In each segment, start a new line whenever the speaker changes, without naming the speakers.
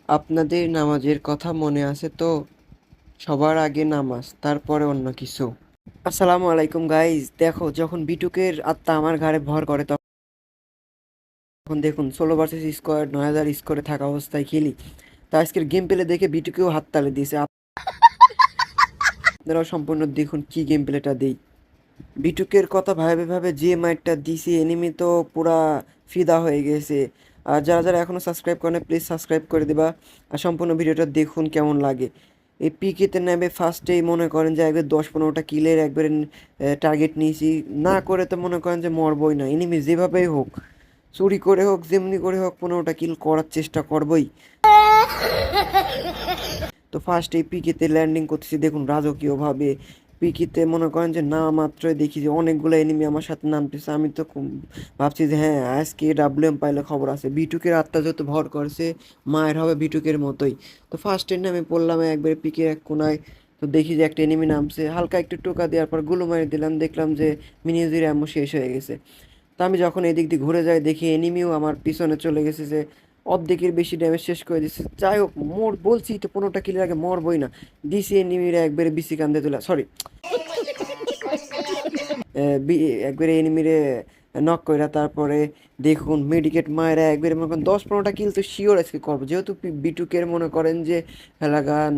আপনাদের নামাজের কথা মনে আছে তো? সবার আগে নামাজ, তারপরে অন্য কিছু। আসসালামু আলাইকুম গাইজ, দেখো যখন বিটুকের আত্মা আমার ঘাড়ে ভর করে তখন দেখুন 16 ভার্সেস স্কোয়াড 9000 স্কোরে থাকা অবস্থায় খেলি। তা আজকের গেম প্লে দেখে বিটুকেও হাততালি দিয়েছে। আপনারাও সম্পূর্ণ দেখুন কি গেম প্লেটা দেই। বিটুকের কথা ভাবে ভাবে যে মাইটটা দিছি এনিমি তো পুরা ফিদা হয়ে গেছে। আর যারা যারা এখনও সাবস্ক্রাইব করে না প্লিজ সাবস্ক্রাইব করে দিবা। আর সম্পূর্ণ ভিডিওটা দেখুন কেমন লাগে। এই পিকেতে নেমে ফার্স্টেই মনে করেন যে একবার 10-15টা কিলের একবারে টার্গেট নিয়েছি। না করে তো মনে করেন যে মরবই না, এনিমি যেভাবেই হোক, চুরি করে হোক যেমনি করে হোক 15টা কিল করার চেষ্টা করবই। তো ফার্স্ট এই পিকেতে ল্যান্ডিং করতেছি, দেখুন রাজকীয়ভাবে। পিকিতে মনে করেন যে না মাত্রই দেখি যে অনেকগুলো এনিমি আমার সাথে নামতেছে। আমি তো ভাবছি যে হ্যাঁ আজকে ডাব্লিউএম পাইলে খবর আছে। বিটুকের আত্মা যত ভর করছে মায়ের হবে বিটুকের মতোই। তো ফার্স্ট এর নামে পড়লাম একবারে পিকের এক কোনায়। তো দেখি যে একটা এনিমি নামছে, হালকা একটু টোকা দেওয়ার পর গুলো মারি দিলাম, দেখলাম যে মিনিজির অ্যামো শেষ হয়ে গেছে। তো আমি যখন এদিক দিয়ে ঘুরে যাই দেখি এনিমিও আমার পিছনে চলে গেছে, যে অর্ধেকের বেশি ড্যামেজ শেষ করে দিচ্ছে। যাই হোক মোর বলছি তো 15টা কিলের আগে মরবই না। দিছি এনিমিরা একবারে বিসি কান্দে তোলা, সরি একবারে এনিমিরে নক কইরা তারপরে দেখুন মেডিকেট মায়েরা একবারে মনে করেন 10-15টা কিল তো শিওর আজকে করবো, যেহেতু বিটুকের মনে করেন যে হেলাগান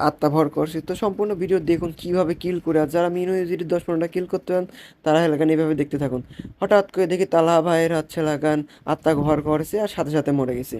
আত্মা ভর করছে। তো সম্পূর্ণ ভিডিও দেখুন কিভাবে কিল করে। আর যারা মিনো ইউজিটি 10-15টা কিল করতে পারেন তারা হেলাগান এভাবে দেখতে থাকুন। হঠাৎ করে দেখি তালা ভাইয়ের হচ্ছে লাগান আত্মা ভর করেছে আর সাথে সাথে মরে গেছে।